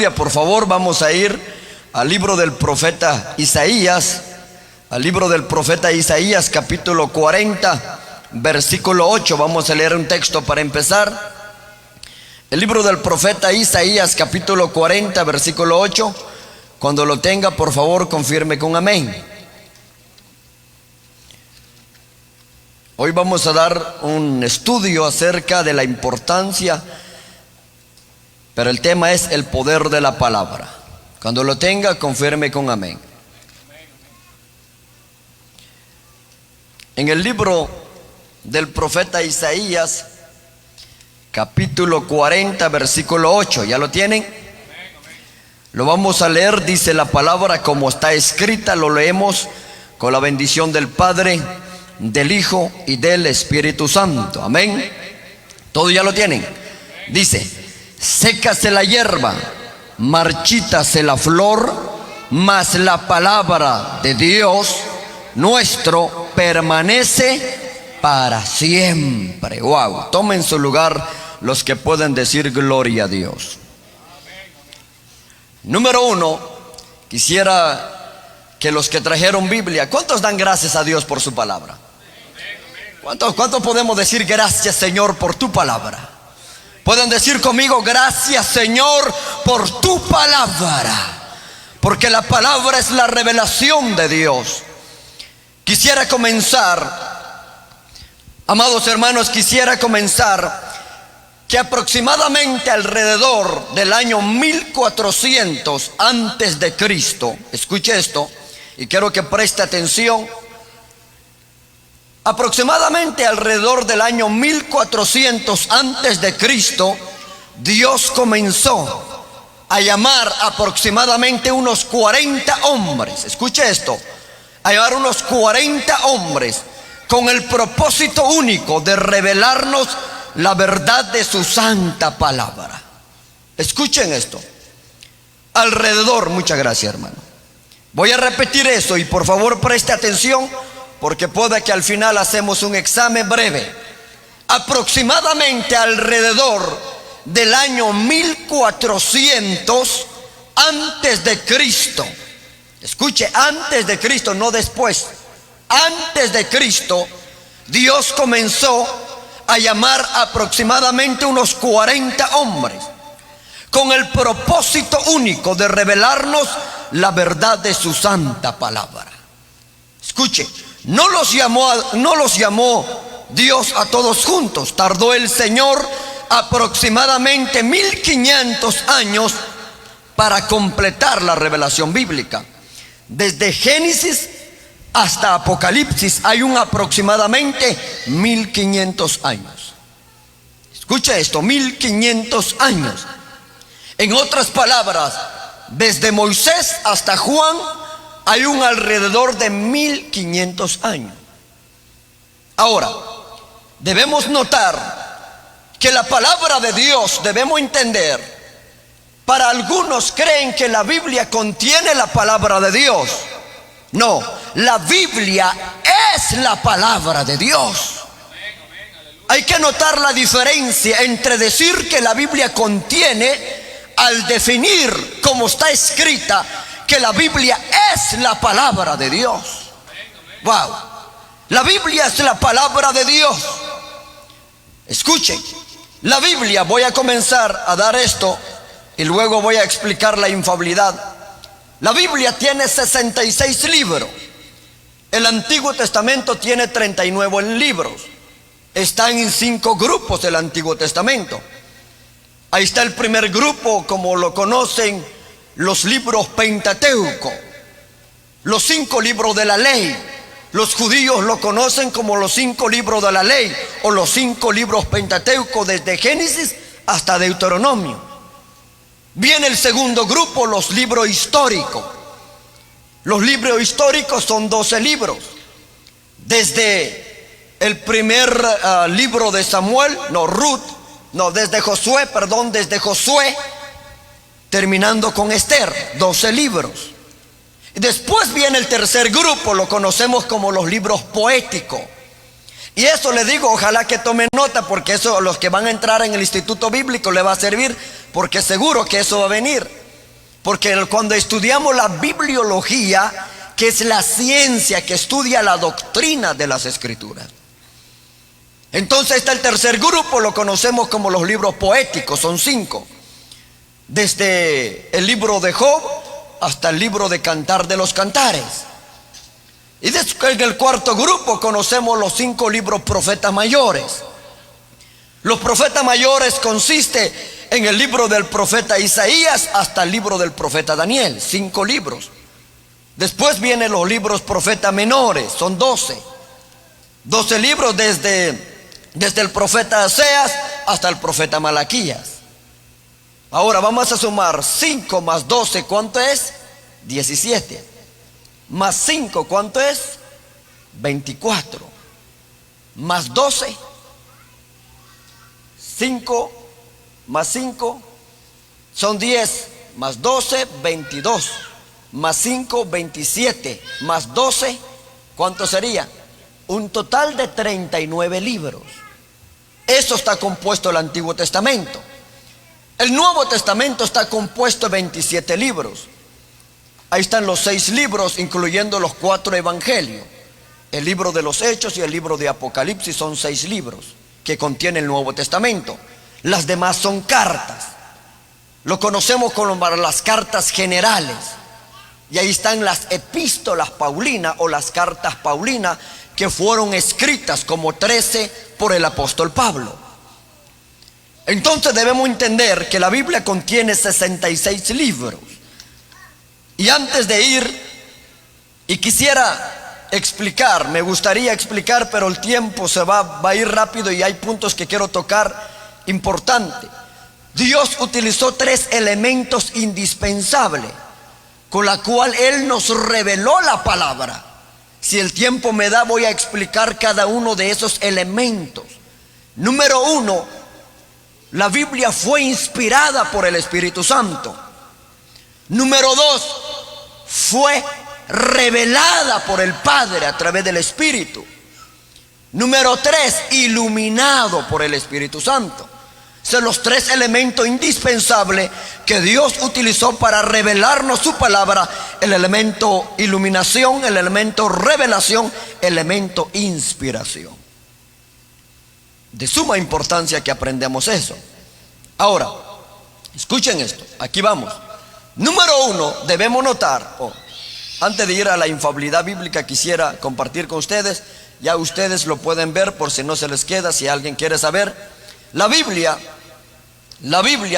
Biblia, por favor, vamos a ir al libro del profeta Isaías, capítulo 40, versículo 8. Vamos a leer un texto para empezar. El libro del profeta Isaías, capítulo 40, versículo 8. Cuando lo tenga, por favor, confirme con amén. Hoy vamos a dar un estudio acerca de la importancia, pero el tema es el poder de la palabra. Cuando lo tenga, confirme con amén. En el libro del profeta Isaías, capítulo 40, versículo 8, ¿ya lo tienen? Lo vamos a leer, dice la palabra como está escrita. Lo leemos con la bendición del Padre, del Hijo y del Espíritu Santo. Amén. ¿Todo ya lo tienen? Dice: sécase la hierba, marchítase la flor, mas la palabra de Dios nuestro permanece para siempre. Wow. Tomen su lugar los que pueden decir gloria a Dios. Número uno, quisiera que los que trajeron Biblia, ¿cuántos dan gracias a Dios por su palabra? ¿Cuántos podemos decir gracias, Señor, por tu palabra? Pueden decir conmigo: gracias, Señor, por tu palabra, porque la palabra es la revelación de Dios. Quisiera comenzar, amados hermanos, que aproximadamente alrededor del año 1400 antes de Cristo, escuche esto y quiero que preste atención. Aproximadamente alrededor del año 1400 antes de Cristo, Dios comenzó a llamar aproximadamente unos 40 hombres. Escuche esto: a llamar unos 40 hombres con el propósito único de revelarnos la verdad de su santa palabra. Escuchen esto. Alrededor, muchas gracias, hermano. Voy a repetir eso y por favor preste atención, porque puede que al final hacemos un examen breve. Aproximadamente alrededor del año 1400 antes de Cristo. Escuche, antes de Cristo, no después. Antes de Cristo, Dios comenzó a llamar aproximadamente unos 40 hombres con el propósito único de revelarnos la verdad de su santa palabra. Escuche, no los llamó Dios a todos juntos. Tardó el Señor aproximadamente 1500 años para completar la revelación bíblica. Desde Génesis hasta Apocalipsis hay un aproximadamente 1500 años. Escucha esto: 1500 años. En otras palabras, desde Moisés hasta Juan hay un alrededor de 1500 años. Ahora, debemos notar que la palabra de Dios, debemos entender, para algunos creen que la Biblia contiene la palabra de Dios. No, la Biblia es la palabra de Dios. Hay que notar la diferencia entre decir que la Biblia contiene, al definir como está escrita que la Biblia es la palabra de Dios. Wow, la Biblia es la palabra de Dios. Escuchen, la Biblia, voy a comenzar a dar esto y luego voy a explicar la infalibilidad. La Biblia tiene 66 libros. El Antiguo Testamento tiene 39 libros. Están en 5 grupos el Antiguo Testamento. Ahí está el primer grupo, como lo conocen, los libros Pentateuco, los 5 libros de la ley. Los judíos lo conocen como los 5 libros de la ley, o los 5 libros Pentateuco, desde Génesis hasta Deuteronomio. Viene el segundo grupo, los libros históricos. Los libros históricos son 12 libros. Desde el primer libro de Samuel, desde Josué, terminando con Esther, 12 libros. Y después viene el tercer grupo, lo conocemos como los libros poéticos. Y eso le digo, ojalá que tomen nota, porque eso a los que van a entrar en el instituto bíblico le va a servir, porque seguro que eso va a venir. Porque cuando estudiamos la bibliología, que es la ciencia que estudia la doctrina de las Escrituras, entonces está el tercer grupo, lo conocemos como los libros poéticos, son 5. Desde el libro de Job hasta el libro de Cantar de los Cantares. Y en el cuarto grupo conocemos los 5 libros profetas mayores. Los profetas mayores consiste en el libro del profeta Isaías hasta el libro del profeta Daniel, 5 libros. Después vienen los libros profetas menores, son 12. 12 libros desde el profeta Oseas hasta el profeta Malaquías. Ahora vamos a sumar 5 más 12, ¿cuánto es? 17. Más 5, ¿cuánto es? 24. Más 12. 5 más 5 son 10. Más 12, 22. Más 5, 27. Más 12, ¿cuánto sería? Un total de 39 libros. Eso está compuesto el Antiguo Testamento. El Nuevo Testamento está compuesto de 27 libros. Ahí están los 6 libros, incluyendo los 4 evangelios. El libro de los Hechos y el libro de Apocalipsis son 6 libros que contiene el Nuevo Testamento. Las demás son cartas. Lo conocemos como las cartas generales. Y ahí están las epístolas paulinas o las cartas paulinas, que fueron escritas como 13 por el apóstol Pablo. Entonces debemos entender que la Biblia contiene 66 libros. Y antes de ir, y quisiera explicar, me gustaría explicar, pero el tiempo se va a ir rápido y hay puntos que quiero tocar importantes. Dios utilizó 3 elementos indispensables con la cual Él nos reveló la palabra. Si el tiempo me da, voy a explicar cada uno de esos elementos. Número 1, la Biblia fue inspirada por el Espíritu Santo. Número 2, fue revelada por el Padre a través del Espíritu. Número 3, iluminado por el Espíritu Santo. Son los 3 elementos indispensables que Dios utilizó para revelarnos su palabra: el elemento iluminación, el elemento revelación, el elemento inspiración. De suma importancia que aprendamos eso. Ahora, escuchen esto, aquí vamos. Número 1, debemos notar, antes de ir a la infalibilidad bíblica, quisiera compartir con ustedes, ya ustedes lo pueden ver por si no se les queda, si alguien quiere saber. La Biblia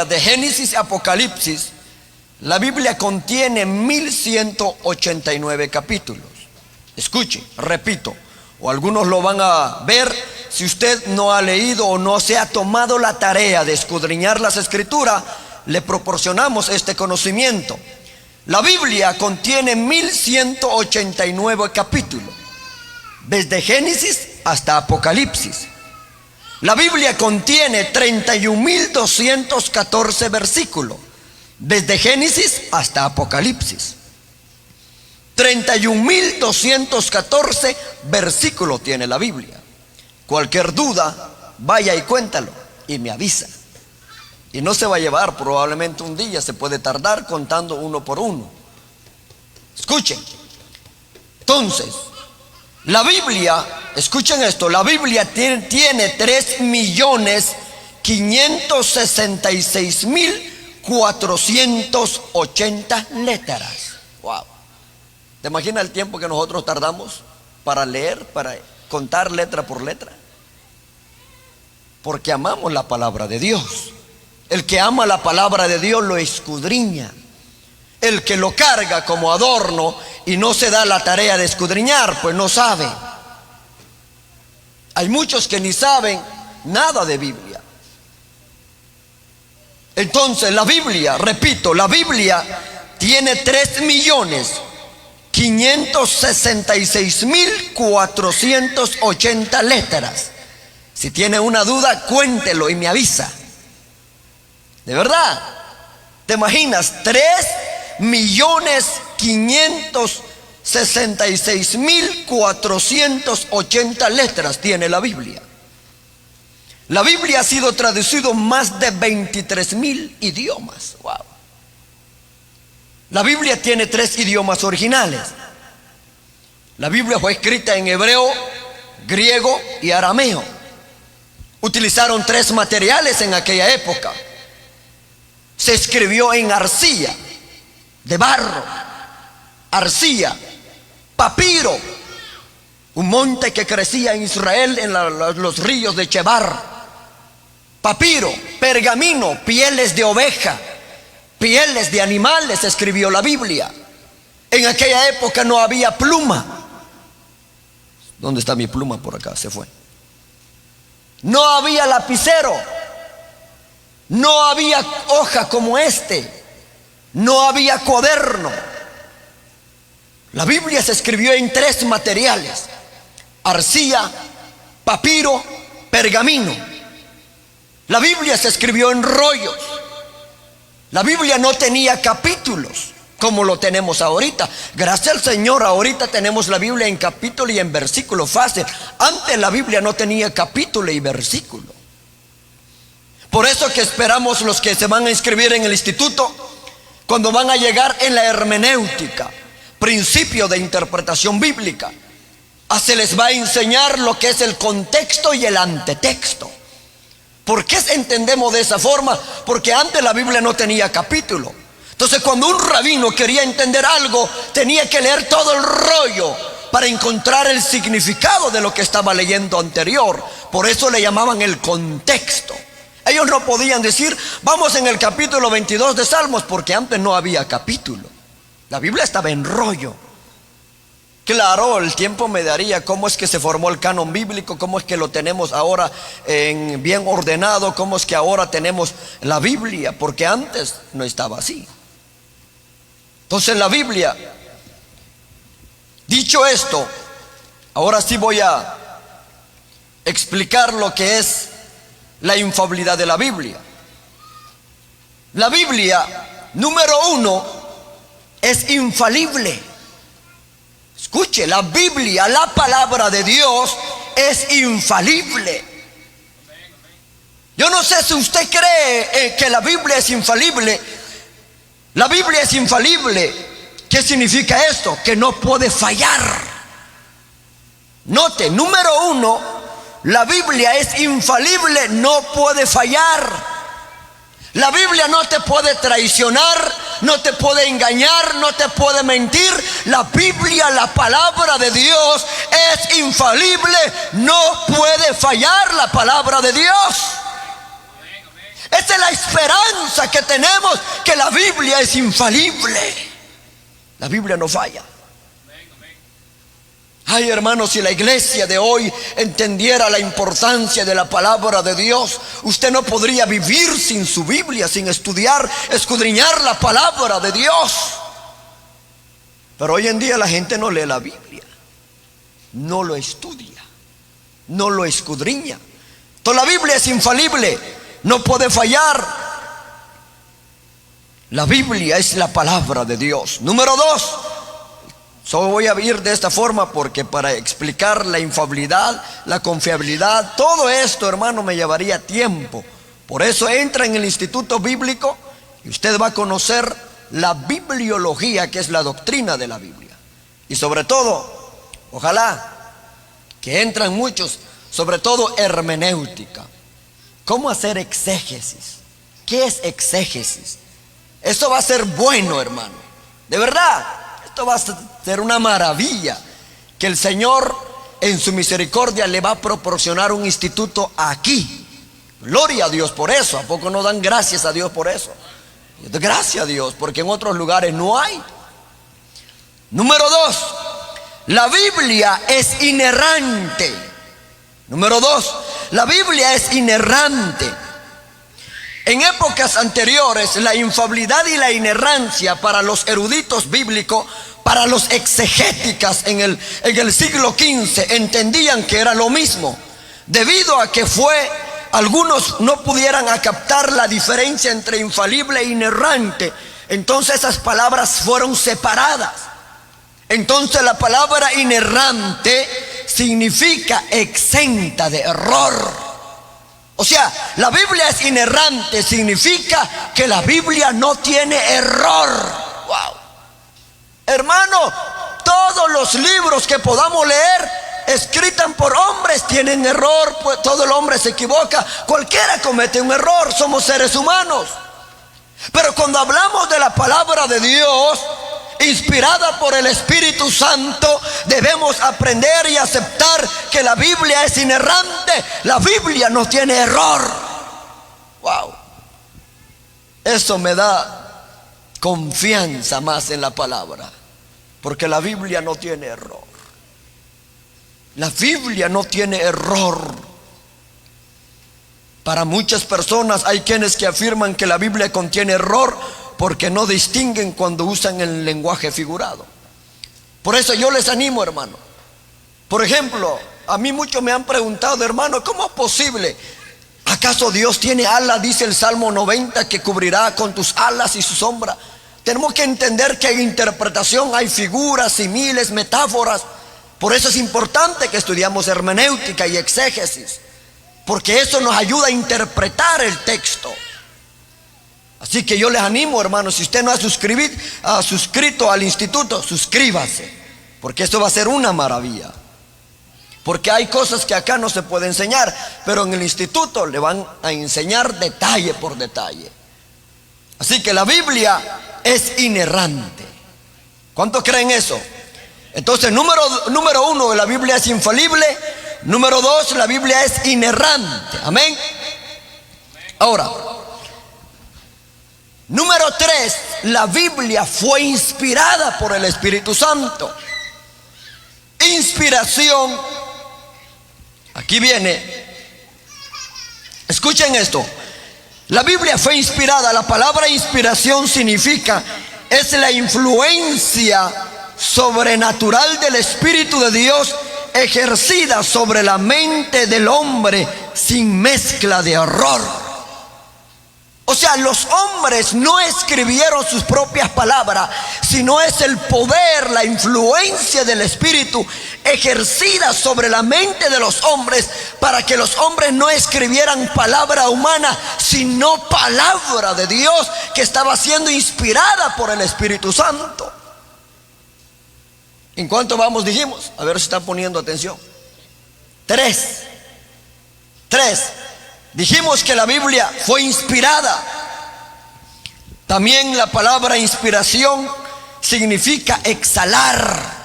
de Génesis y Apocalipsis, la Biblia contiene 1189 capítulos. Escuche, repito, o algunos lo van a ver. Si usted no ha leído o no se ha tomado la tarea de escudriñar las Escrituras, le proporcionamos este conocimiento. La Biblia contiene 1189 capítulos, desde Génesis hasta Apocalipsis. La Biblia contiene 31.214 versículos, desde Génesis hasta Apocalipsis. 31.214 versículos tiene la Biblia. Cualquier duda, vaya y cuéntalo y me avisa. Y no se va a llevar probablemente un día, se puede tardar contando uno por uno. Escuchen. Entonces, la Biblia, escuchen esto, la Biblia tiene 3.566.480 letras. Wow. ¿Te imaginas el tiempo que nosotros tardamos para leer, para contar letra por letra? Porque amamos la palabra de Dios. El que ama la palabra de Dios lo escudriña. El que lo carga como adorno y no se da la tarea de escudriñar, pues no sabe. Hay muchos que ni saben nada de Biblia. Entonces la Biblia, repito, la Biblia tiene 3.566.480 letras. Si tiene una duda, cuéntelo y me avisa. De verdad, ¿te imaginas? 3.566.480 letras tiene la Biblia. La Biblia ha sido traducido en más de 23.000 idiomas. Wow. La Biblia tiene 3 idiomas originales. La Biblia fue escrita en hebreo, griego y arameo. Utilizaron 3 materiales en aquella época. Se escribió en arcilla, de barro, arcilla, papiro, un monte que crecía en Israel en los ríos de Chebar. Papiro, pergamino, pieles de oveja, pieles de animales, escribió la Biblia. En aquella época no había pluma. ¿Dónde está mi pluma? Por acá, se fue. No había lapicero. No había hoja como no había cuaderno. La Biblia se escribió en 3 materiales: arcilla, papiro, pergamino. La Biblia se escribió en rollos. La Biblia no tenía capítulos como lo tenemos ahorita. Gracias al Señor, ahorita tenemos la Biblia en capítulo y en versículo fácil. Antes la Biblia no tenía capítulo y versículo. Por eso que esperamos los que se van a inscribir en el instituto, cuando van a llegar en la hermenéutica, principio de interpretación bíblica, se les va a enseñar lo que es el contexto y el antetexto. ¿Por qué entendemos de esa forma? Porque antes la Biblia no tenía capítulo. Entonces cuando un rabino quería entender algo, tenía que leer todo el rollo para encontrar el significado de lo que estaba leyendo anterior. Por eso le llamaban el contexto. Ellos no podían decir, vamos en el capítulo 22 de Salmos, porque antes no había capítulo. La Biblia estaba en rollo. Claro, el tiempo me daría cómo es que se formó el canon bíblico, cómo es que lo tenemos ahora bien ordenado, cómo es que ahora tenemos la Biblia, porque antes no estaba así. Entonces la Biblia, dicho esto, ahora sí voy a explicar lo que es la infalibilidad de la Biblia. La Biblia, número 1, es infalible. Escuche, la Biblia, la palabra de Dios, es infalible. Yo no sé si usted cree que la Biblia es infalible. La Biblia es infalible. ¿Qué significa esto? Que no puede fallar. Note, número 1, la Biblia es infalible, no puede fallar. La Biblia no te puede traicionar, no te puede engañar, no te puede mentir. La Biblia, la palabra de Dios, es infalible, no puede fallar la palabra de Dios. Esa es la esperanza que tenemos, que la Biblia es infalible. La Biblia no falla. Ay, hermanos, si la iglesia de hoy entendiera la importancia de la palabra de Dios, usted no podría vivir sin su Biblia, sin estudiar, escudriñar la palabra de Dios. Pero hoy en día la gente no lee la Biblia, no lo estudia, no lo escudriña. Entonces la Biblia es infalible, no puede fallar. La Biblia es la palabra de Dios. Número 2, solo voy a ir de esta forma porque para explicar la infalibilidad, la confiabilidad, todo esto, hermano, me llevaría tiempo. Por eso entra en el instituto bíblico y usted va a conocer la bibliología, que es la doctrina de la Biblia. Y sobre todo, ojalá que entran muchos, sobre todo hermenéutica. ¿Cómo hacer exégesis? ¿Qué es exégesis? Esto va a ser bueno, hermano. De verdad. Esto va a ser una maravilla, que el Señor en su misericordia le va a proporcionar un instituto aquí. Gloria a Dios por eso. ¿A poco no dan gracias a Dios por eso? Gracias a Dios, porque en otros lugares no hay. Número 2, la Biblia es inerrante. Número 2, la Biblia es inerrante. En épocas anteriores, la infalibilidad y la inerrancia para los eruditos bíblicos, para los exegéticas en el siglo XV, entendían que era lo mismo. Debido a que algunos no pudieran captar la diferencia entre infalible e inerrante, entonces esas palabras fueron separadas. Entonces la palabra inerrante significa exenta de error. O sea, la Biblia es inerrante, significa que la Biblia no tiene error. Wow. los libros que podamos leer, escritos por hombres, tienen error, pues todo el hombre se equivoca, cualquiera comete un error, somos seres humanos. Pero cuando hablamos de la palabra de Dios, inspirada por el Espíritu Santo, debemos aprender y aceptar que la Biblia es inerrante. La Biblia no tiene error. Wow. Eso me da confianza más en la palabra, porque la Biblia no tiene error. La Biblia no tiene error. Para muchas personas hay quienes que afirman que la Biblia contiene error porque no distinguen cuando usan el lenguaje figurado. Por eso yo les animo, hermano. Por ejemplo, a mí muchos me han preguntado, hermano, ¿cómo es posible? ¿Acaso Dios tiene alas? Dice el Salmo 90, que cubrirá con tus alas y su sombra. Tenemos que entender que hay interpretación, hay figuras, similes, metáforas. Por eso es importante que estudiamos hermenéutica y exégesis, porque eso nos ayuda a interpretar el texto. Así que yo les animo, hermanos, si usted no ha suscrito al instituto, suscríbase, porque esto va a ser una maravilla. Porque hay cosas que acá no se puede enseñar, pero en el instituto le van a enseñar detalle por detalle. Así que la Biblia es inerrante. ¿Cuántos creen eso? Entonces, número uno, la Biblia es infalible. Número dos, la Biblia es inerrante. Amén. Ahora, número tres, la Biblia fue inspirada por el Espíritu Santo. Inspiración. Aquí viene. Escuchen esto. La Biblia fue inspirada. La palabra inspiración significa, es la influencia sobrenatural del Espíritu de Dios ejercida sobre la mente del hombre sin mezcla de error. O sea, los hombres no escribieron sus propias palabras, sino es el poder, la influencia del Espíritu ejercida sobre la mente de los hombres, para que los hombres no escribieran palabra humana, sino palabra de Dios que estaba siendo inspirada por el Espíritu Santo. ¿En cuánto vamos? Dijimos, a ver si están poniendo atención. Tres. Dijimos que la Biblia fue inspirada. También la palabra inspiración significa exhalar.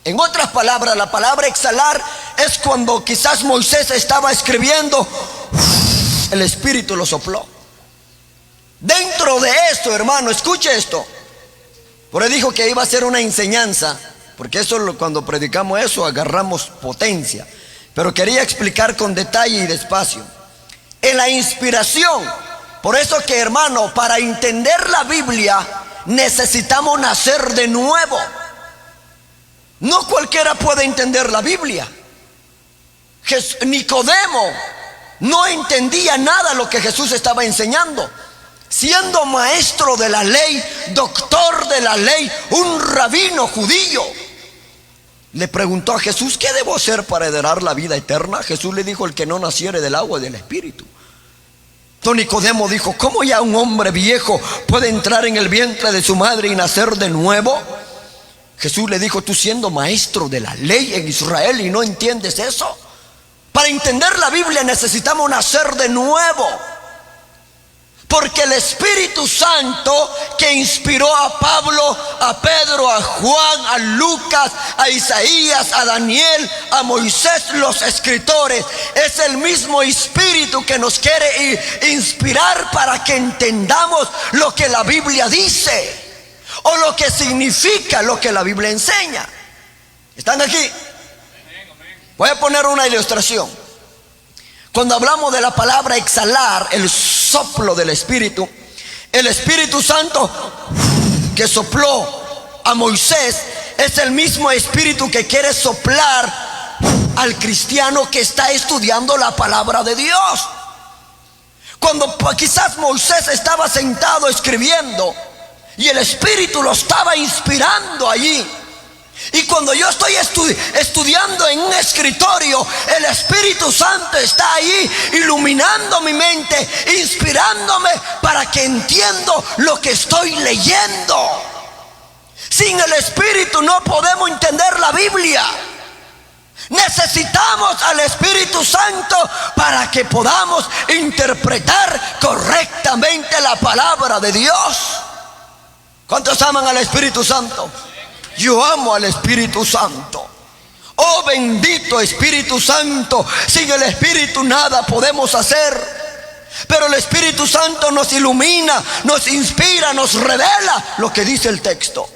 En otras palabras, la palabra exhalar es cuando quizás Moisés estaba escribiendo, el Espíritu lo sopló. Dentro de esto, hermano, escuche esto. Por eso dijo que iba a ser una enseñanza, porque eso, cuando predicamos eso, agarramos potencia. Pero quería explicar con detalle y despacio. En la inspiración, por eso que, hermano, para entender la Biblia necesitamos nacer de nuevo. No cualquiera puede entender la Biblia. Nicodemo no entendía nada de lo que Jesús estaba enseñando. Siendo maestro de la ley, doctor de la ley, un rabino judío, le preguntó a Jesús: ¿qué debo hacer para heredar la vida eterna? Jesús le dijo: el que no naciere del agua y del Espíritu. Entonces Nicodemo dijo: ¿cómo ya un hombre viejo puede entrar en el vientre de su madre y nacer de nuevo? Jesús le dijo: tú siendo maestro de la ley en Israel y no entiendes eso. Para entender la Biblia necesitamos nacer de nuevo. Porque el Espíritu Santo que inspiró a Pablo, a Pedro, a Juan, a Lucas, a Isaías, a Daniel, a Moisés, los escritores, es el mismo Espíritu que nos quiere inspirar para que entendamos lo que la Biblia dice, o lo que significa lo que la Biblia enseña. ¿Están aquí? Voy a poner una ilustración. Cuando hablamos de la palabra exhalar, el soplo del Espíritu, el Espíritu Santo que sopló a Moisés es el mismo Espíritu que quiere soplar al cristiano que está estudiando la palabra de Dios. Cuando quizás Moisés estaba sentado escribiendo y el Espíritu lo estaba inspirando allí. Y cuando yo estoy estudiando en un escritorio, el Espíritu Santo está ahí iluminando mi mente, inspirándome para que entiendo lo que estoy leyendo. Sin el Espíritu no podemos entender la Biblia. Necesitamos al Espíritu Santo para que podamos interpretar correctamente la palabra de Dios. ¿Cuántos aman al Espíritu Santo? Yo amo al Espíritu Santo. Oh bendito Espíritu Santo. Sin el Espíritu nada podemos hacer. Pero el Espíritu Santo nos ilumina, nos inspira, nos revela lo que dice el texto.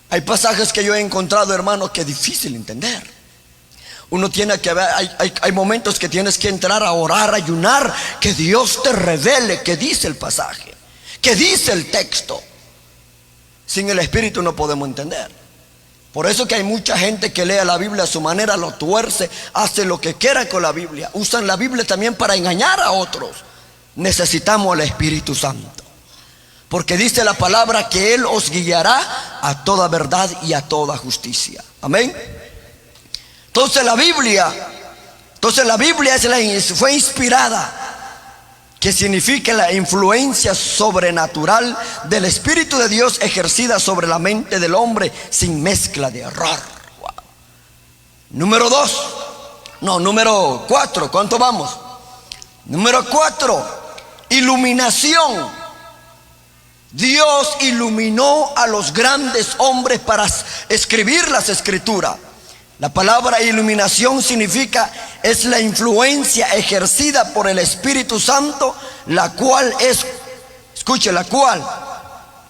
Hay pasajes que yo he encontrado, hermano, que es difícil entender. Uno tiene que ver, hay momentos que tienes que entrar a orar, a ayunar, que Dios te revele qué dice el pasaje, qué dice el texto. Sin el Espíritu no podemos entender. Por eso que hay mucha gente que lee la Biblia a su manera, lo tuerce, hace lo que quiera con la Biblia. Usan la Biblia también para engañar a otros. Necesitamos al Espíritu Santo, porque dice la palabra que Él os guiará a toda verdad y a toda justicia. Amén. Entonces la Biblia fue inspirada, que significa la influencia sobrenatural del Espíritu de Dios ejercida sobre la mente del hombre sin mezcla de error. Wow. Número 4. ¿Cuánto vamos? Número 4. Iluminación. Dios iluminó a los grandes hombres para escribir las Escrituras. La palabra iluminación significa, es la influencia ejercida por el Espíritu Santo, la cual es, escuche, la cual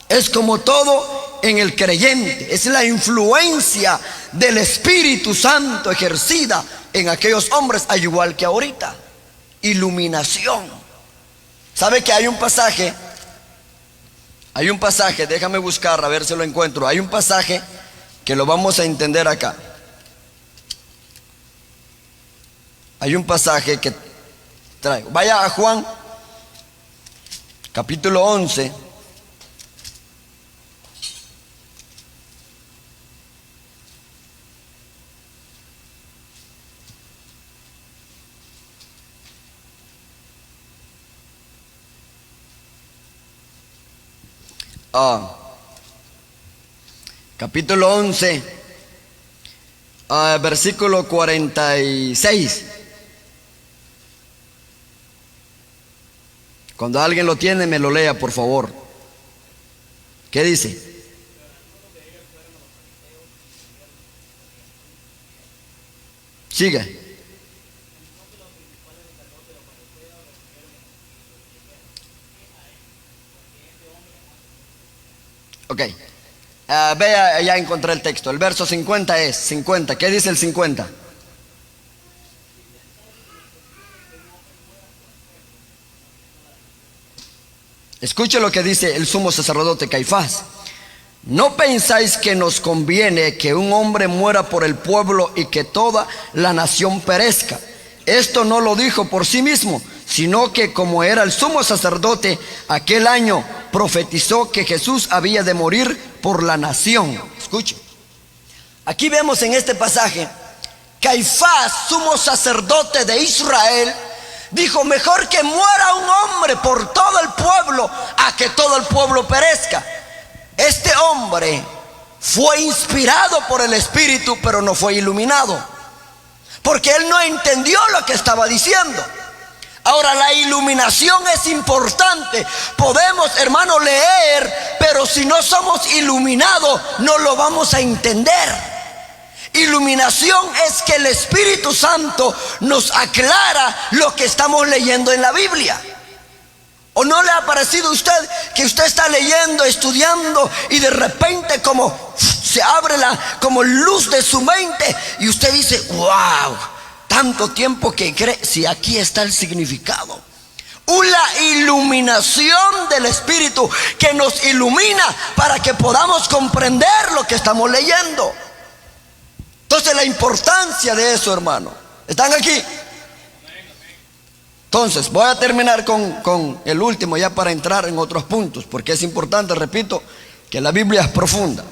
es como todo en el creyente. Es la influencia del Espíritu Santo ejercida en aquellos hombres, al igual que ahorita. Iluminación. ¿Sabe que hay un pasaje, déjame buscar a ver si lo encuentro. Hay un pasaje que lo vamos a entender acá. Hay un pasaje que traigo. Vaya a Juan, capítulo 11. Capítulo 11, versículo 46. Cuando alguien lo tiene, me lo lea, por favor. ¿Qué dice? Sigue. Ok. Vea, ya encontré el texto. El verso 50 es 50. ¿Qué dice el 50? Escuche lo que dice el sumo sacerdote Caifás. ¿No pensáis que nos conviene que un hombre muera por el pueblo y que toda la nación perezca? Esto no lo dijo por sí mismo, sino que como era el sumo sacerdote, aquel año profetizó que Jesús había de morir por la nación. Escuche. Aquí vemos en este pasaje, Caifás, sumo sacerdote de Israel, dijo: mejor que muera un hombre por todo el pueblo a que todo el pueblo perezca. Este hombre fue inspirado por el Espíritu, pero no fue iluminado, porque él no entendió lo que estaba diciendo. Ahora, la iluminación es importante. Podemos, hermano, leer, pero si no somos iluminados, no lo vamos a entender. Iluminación es que el Espíritu Santo nos aclara lo que estamos leyendo en la Biblia. ¿O no le ha parecido a usted que usted está leyendo, estudiando, y de repente como se abre como luz de su mente y usted dice: wow, tanto tiempo que cree? Si aquí está el significado. Una iluminación del Espíritu que nos ilumina para que podamos comprender lo que estamos leyendo. Entonces, la importancia de eso, hermano. ¿Están aquí? Entonces, voy a terminar con el último, ya para entrar en otros puntos, porque es importante, repito, que la Biblia es profunda.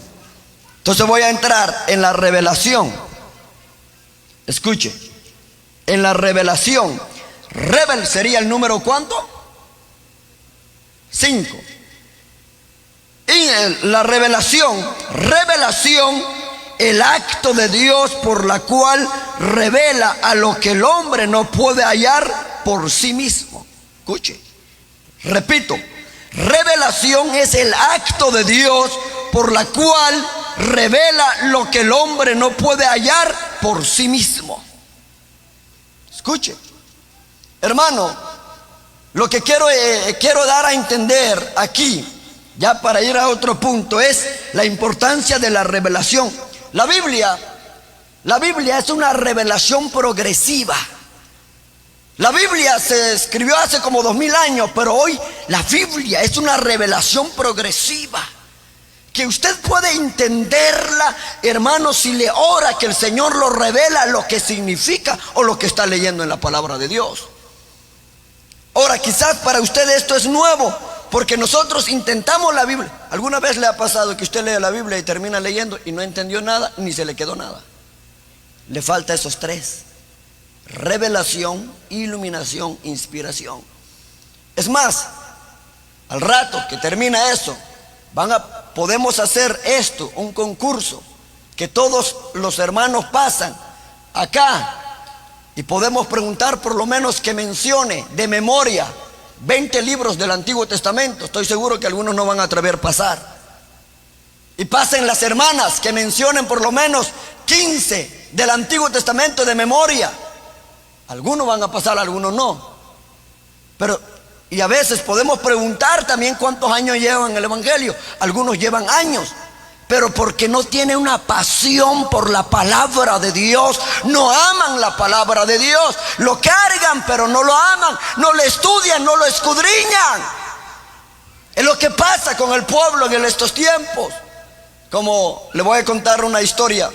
Entonces voy a entrar en la revelación. Escuche, en la revelación. Revel sería el número ¿cuánto? 5. Y la revelación, el acto de Dios por la cual revela a lo que el hombre no puede hallar por sí mismo. Escuche, repito, revelación es el acto de Dios por la cual revela lo que el hombre no puede hallar por sí mismo. Escuche, hermano, lo que quiero dar a entender aquí, ya para ir a otro punto, es la importancia de la revelación. La Biblia es una revelación progresiva. La Biblia se escribió hace como 2000 años, pero hoy la Biblia es una revelación progresiva, que usted puede entenderla, hermano, si le ora que el Señor lo revela lo que significa o lo que está leyendo en la palabra de Dios. Ahora, quizás para usted esto es nuevo, porque nosotros intentamos la Biblia. ¿Alguna vez le ha pasado que usted lee la Biblia y termina leyendo y no entendió nada, ni se le quedó nada? Le falta esos tres: revelación, iluminación, inspiración. Es más, al rato que termina eso, podemos hacer esto, un concurso, que todos los hermanos pasan acá y podemos preguntar por lo menos que mencione de memoria 20 libros del Antiguo Testamento. Estoy seguro que algunos no van a atrever a pasar. Y pasen las hermanas que mencionen por lo menos 15 del Antiguo Testamento de memoria. Algunos van a pasar, algunos no. Y a veces podemos preguntar también cuántos años llevan el Evangelio. Algunos llevan años, pero porque no tienen una pasión por la palabra de Dios, no aman la palabra de Dios, lo cargan pero no lo aman, no lo estudian, no lo escudriñan. Es lo que pasa con el pueblo en estos tiempos. Como le voy a contar una historia.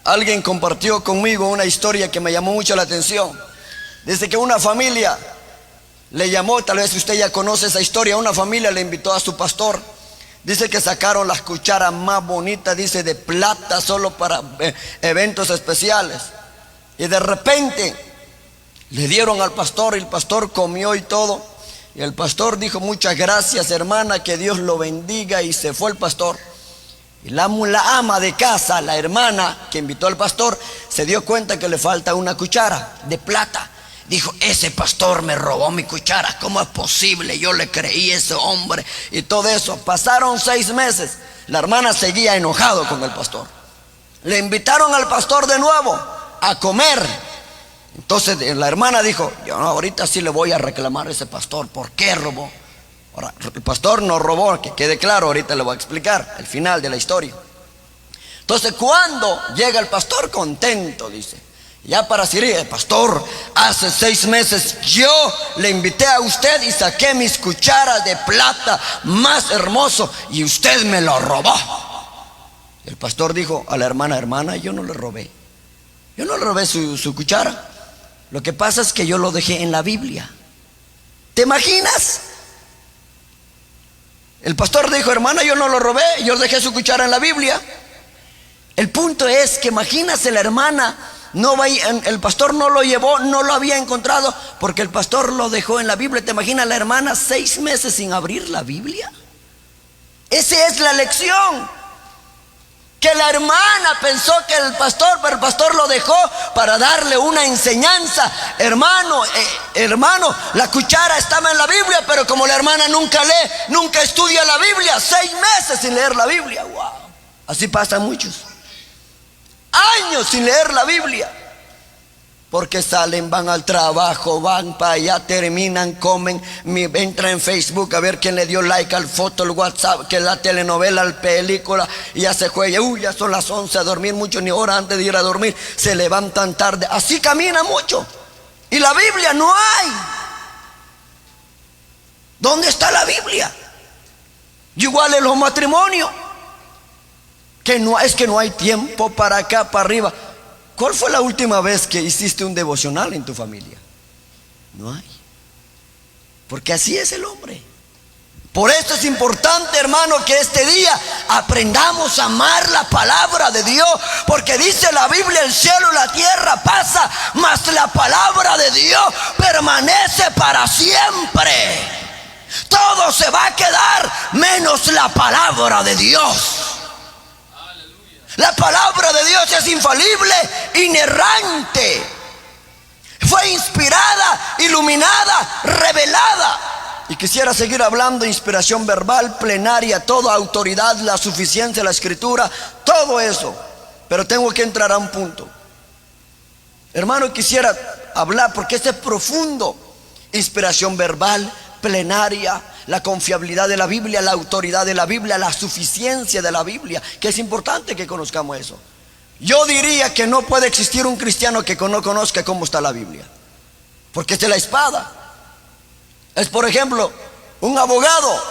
Alguien compartió conmigo una historia que me llamó mucho la atención. Dice que una familia le llamó, tal vez usted ya conoce esa historia, una familia le invitó a su pastor. Dice que sacaron las cucharas más bonitas, dice, de plata, solo para eventos especiales. Y de repente le dieron al pastor y el pastor comió y todo. Y el pastor dijo: muchas gracias, hermana, que Dios lo bendiga. Y se fue el pastor. Y la ama de casa, la hermana que invitó al pastor, se dio cuenta que le falta una cuchara de plata. Dijo: ese pastor me robó mi cuchara, ¿cómo es posible? Yo le creí a ese hombre. Y todo eso. Pasaron 6 meses. La hermana seguía enojado con el pastor. Le invitaron al pastor de nuevo a comer. Entonces la hermana dijo: yo ahorita sí le voy a reclamar a ese pastor. ¿Por qué robó? Ahora, el pastor no robó, que quede claro. Ahorita le voy a explicar el final de la historia. Entonces, cuando llega el pastor, contento, dice: ya para Siria, pastor, hace 6 meses yo le invité a usted y saqué mis cucharas de plata más hermoso y usted me lo robó. El pastor dijo a la hermana: hermana, yo no le robé. Yo no le robé su cuchara. Lo que pasa es que yo lo dejé en la Biblia. ¿Te imaginas? El pastor dijo: hermana, yo no lo robé, yo dejé su cuchara en la Biblia. El punto es que imagínase, la hermana el pastor no lo llevó, no lo había encontrado porque el pastor lo dejó en la Biblia. ¿Te imaginas la hermana 6 meses sin abrir la Biblia? Esa es la lección. Que la hermana pensó que pero el pastor lo dejó para darle una enseñanza. Hermano, la cuchara estaba en la Biblia, pero como la hermana nunca lee, nunca estudia la Biblia, 6 meses sin leer la Biblia. Wow. Así pasan muchos. Años sin leer la Biblia. Porque salen, van al trabajo, van para allá, terminan, comen, entran en Facebook a ver quién le dio like al foto, el WhatsApp, que la telenovela, la película, y ya se juega. Ya son las 11 a dormir, mucho ni hora antes de ir a dormir, se levantan tarde. Así camina mucho. Y la Biblia no hay. ¿Dónde está la Biblia? Igual en los matrimonios. Es que no hay tiempo para acá, para arriba. ¿Cuál fue la última vez que hiciste un devocional en tu familia? No hay. Porque así es el hombre. Por eso es importante, hermano, que este día aprendamos a amar la palabra de Dios. Porque dice la Biblia: el cielo y la tierra pasa, mas la palabra de Dios permanece para siempre. Todo se va a quedar menos la palabra de Dios. La palabra de Dios es infalible, inerrante. Fue inspirada, iluminada, revelada. Y quisiera seguir hablando de inspiración verbal, plenaria, toda autoridad, la suficiencia de la escritura, todo eso. Pero tengo que entrar a un punto. Hermano, quisiera hablar porque este es profundo. Inspiración verbal, plenaria, la confiabilidad de la Biblia, la autoridad de la Biblia, la suficiencia de la Biblia, que es importante que conozcamos eso. Yo diría que no puede existir un cristiano que no conozca cómo está la Biblia, porque esta es la espada. Es, por ejemplo, un abogado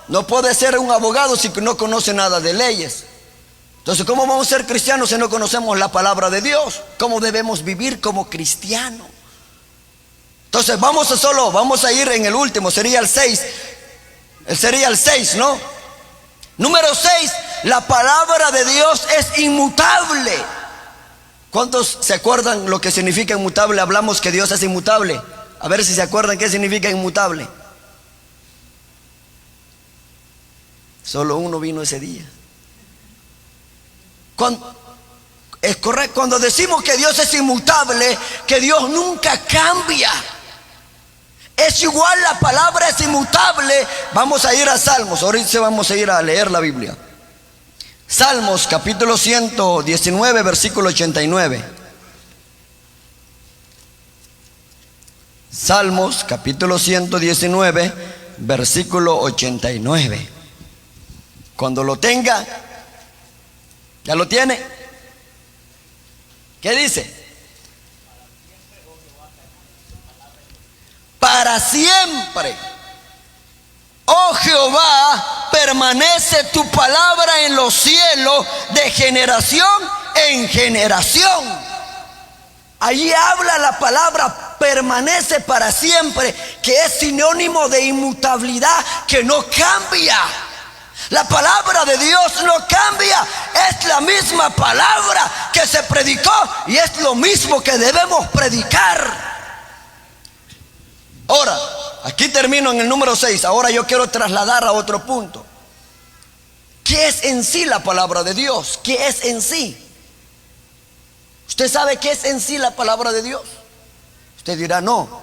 no puede ser un abogado si no conoce nada de leyes. Entonces, ¿cómo vamos a ser cristianos si no conocemos la palabra de Dios? ¿Cómo debemos vivir como cristianos? Entonces vamos a ir en el último, sería el 6. Sería el 6, ¿no? Número 6, la palabra de Dios es inmutable. ¿Cuántos se acuerdan lo que significa inmutable? Hablamos que Dios es inmutable. A ver si se acuerdan qué significa inmutable. Solo uno vino ese día. Es correcto, cuando decimos que Dios es inmutable, que Dios nunca cambia. Es igual, la palabra es inmutable. Vamos a ir a Salmos, ahorita vamos a ir a leer la Biblia. Salmos capítulo 119, versículo 89. Salmos capítulo 119, versículo 89. Cuando lo tenga, ¿ya lo tiene? ¿Qué dice? Para siempre, oh Jehová, permanece tu palabra en los cielos, de generación en generación. Allí habla la palabra permanece para siempre, que es sinónimo de inmutabilidad, que no cambia. La palabra de Dios no cambia, es la misma palabra que se predicó y es lo mismo que debemos predicar. Ahora, aquí termino en el número 6. Ahora yo quiero trasladar a otro punto. ¿Qué es en sí la palabra de Dios? ¿Qué es en sí? ¿Usted sabe qué es en sí la palabra de Dios? Usted dirá no.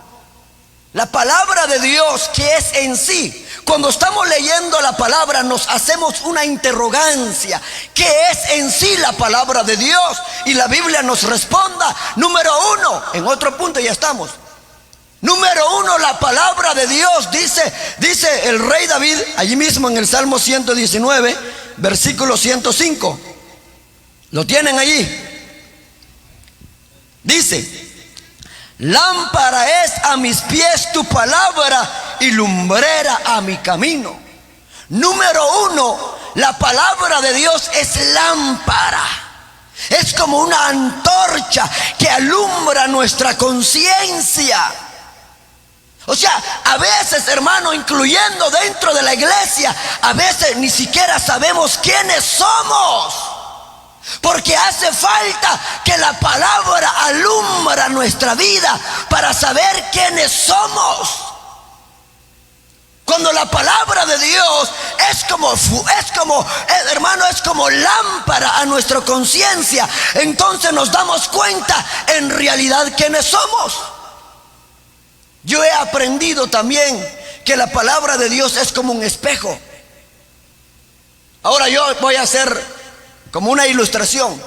La palabra de Dios, ¿qué es en sí? Cuando estamos leyendo la palabra nos hacemos una interrogancia. ¿Qué es en sí la palabra de Dios? Y la Biblia nos responda. Número 1, en otro punto ya estamos. Número 1, la palabra de Dios dice el rey David, allí mismo en el Salmo 119, versículo 105. ¿Lo tienen allí? Dice: lámpara es a mis pies tu palabra y lumbrera a mi camino. Número 1, la palabra de Dios es lámpara. Es como una antorcha que alumbra nuestra conciencia. O sea, a veces, hermano, incluyendo dentro de la iglesia, a veces ni siquiera sabemos quiénes somos, porque hace falta que la palabra alumbra nuestra vida para saber quiénes somos. Cuando la palabra de Dios hermano, es como lámpara a nuestra conciencia, entonces nos damos cuenta en realidad quiénes somos. Yo he aprendido también que la palabra de Dios es como un espejo. Ahora yo voy a hacer como una ilustración.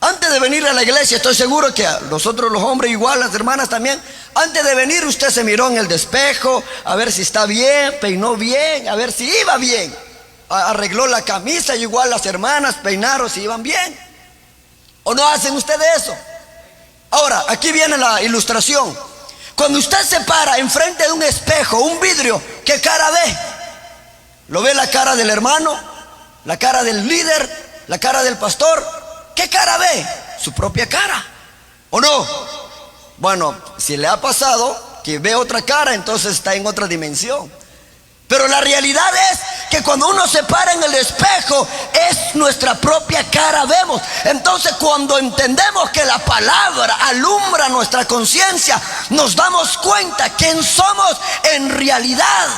Antes de venir a la iglesia, estoy seguro que a nosotros los hombres igual, las hermanas también, antes de venir usted se miró en el espejo a ver si está bien, peinó bien, a ver si iba bien, arregló la camisa, y igual las hermanas peinaron si iban bien. ¿O no hacen ustedes eso? Ahora, aquí viene la ilustración. Cuando usted se para enfrente de un espejo, un vidrio, ¿qué cara ve? ¿Lo ve la cara del hermano? ¿La cara del líder? ¿La cara del pastor? ¿Qué cara ve? Su propia cara, ¿o no? Bueno, si le ha pasado que ve otra cara, entonces está en otra dimensión. Pero la realidad es que cuando uno se para en el espejo, es nuestra propia cara vemos. Entonces, cuando entendemos que la palabra alumbra nuestra conciencia, nos damos cuenta quién somos en realidad.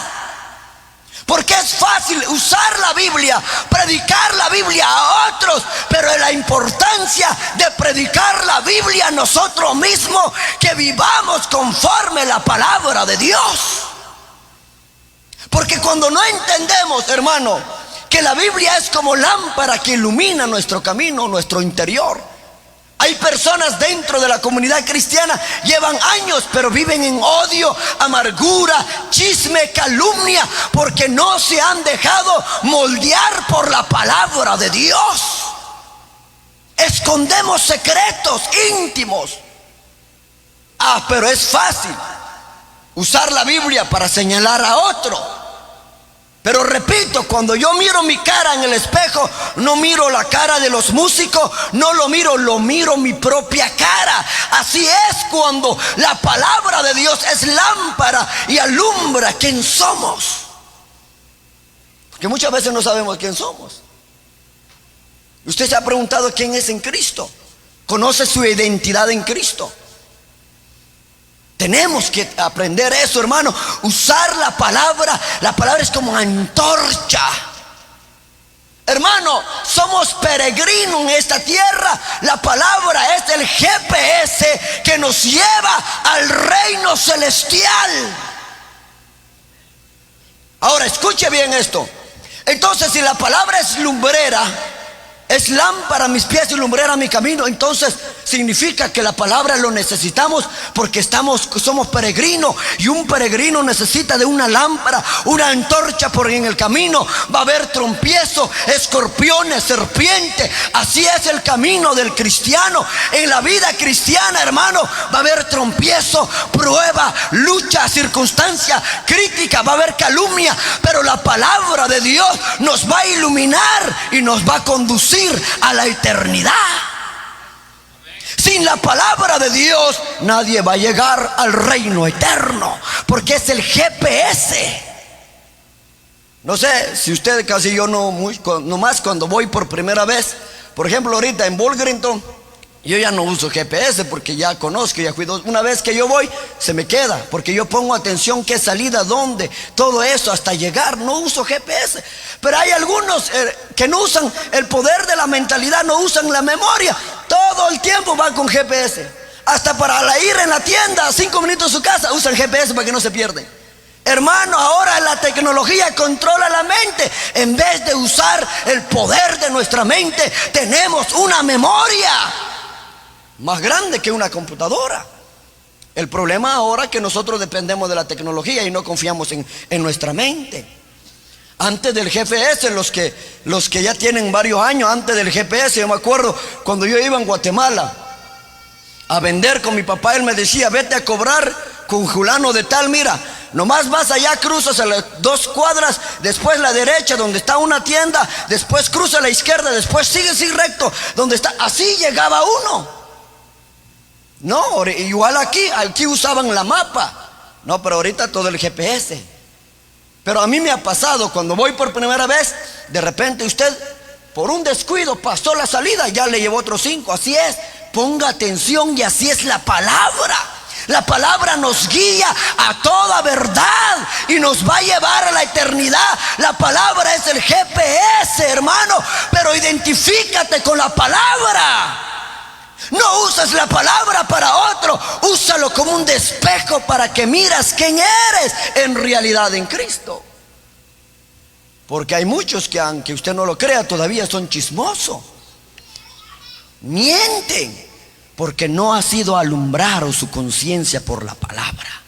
Porque es fácil usar la Biblia, predicar la Biblia a otros, pero la importancia de predicar la Biblia a nosotros mismos, que vivamos conforme la palabra de Dios. Porque cuando no entendemos, hermano, que la Biblia es como lámpara que ilumina nuestro camino, nuestro interior. Hay personas dentro de la comunidad cristiana, llevan años, pero viven en odio, amargura, chisme, calumnia, porque no se han dejado moldear por la palabra de Dios. Escondemos secretos íntimos. Pero es fácil usar la Biblia para señalar a otro. Pero repito, cuando yo miro mi cara en el espejo, no miro la cara de los músicos, no lo miro mi propia cara. Así es cuando la palabra de Dios es lámpara y alumbra quién somos. Porque muchas veces no sabemos quién somos. Usted se ha preguntado quién es en Cristo. ¿Conoce su identidad en Cristo? Tenemos que aprender eso, hermano. Usar la palabra. La palabra es como antorcha. Hermano, somos peregrinos en esta tierra. La palabra es el GPS que nos lleva al reino celestial. Ahora, escuche bien esto. Entonces, si la palabra es lumbrera, es lámpara a mis pies y lumbrera a mi camino, entonces significa que la palabra lo necesitamos, porque somos peregrinos, y un peregrino necesita de una lámpara, una antorcha, porque en el camino va a haber trompiezo, escorpiones, serpientes. Así es el camino del cristiano. En la vida cristiana, hermano, va a haber trompiezo, prueba, lucha, circunstancia crítica, va a haber calumnia, pero la palabra de Dios nos va a iluminar y nos va a conducir a la eternidad. Sin la palabra de Dios nadie va a llegar al reino eterno, porque es el GPS. No sé si usted, casi yo no, nomás cuando voy por primera vez, por ejemplo ahorita en Burlington, yo ya no uso GPS porque ya conozco, ya cuido. Una vez que yo voy, se me queda, porque yo pongo atención qué salida, dónde, todo eso hasta llegar. No uso GPS. Pero hay algunos que no usan el poder de la mentalidad, no usan la memoria. Todo el tiempo van con GPS. Hasta para ir en la tienda a 5 minutos de su casa, usan GPS para que no se pierden. Hermano, ahora la tecnología controla la mente. En vez de usar el poder de nuestra mente, tenemos una memoria más grande que una computadora. El problema ahora es que nosotros dependemos de la tecnología y no confiamos en nuestra mente. Antes del GPS, los que ya tienen varios años, antes del GPS, yo me acuerdo cuando yo iba en Guatemala a vender con mi papá, él me decía: vete a cobrar con fulano de tal, mira, nomás vas allá, cruzas a las 2 cuadras, después la derecha donde está una tienda, después cruza a la izquierda, después sigue así recto donde está. Así llegaba uno. No, igual aquí usaban la mapa. No, pero ahorita todo el GPS. Pero a mí me ha pasado, cuando voy por primera vez, de repente usted, por un descuido, pasó la salida, ya le llevó otros 5. Así es, ponga atención, y así es la palabra. La palabra nos guía a toda verdad y nos va a llevar a la eternidad. La palabra es el GPS, hermano, pero identifícate con la palabra. No uses la palabra para otro, úsalo como un despejo para que miras quién eres en realidad en Cristo. Porque hay muchos que, aunque usted no lo crea, todavía son chismosos. Mienten porque no ha sido alumbrado su conciencia por la palabra.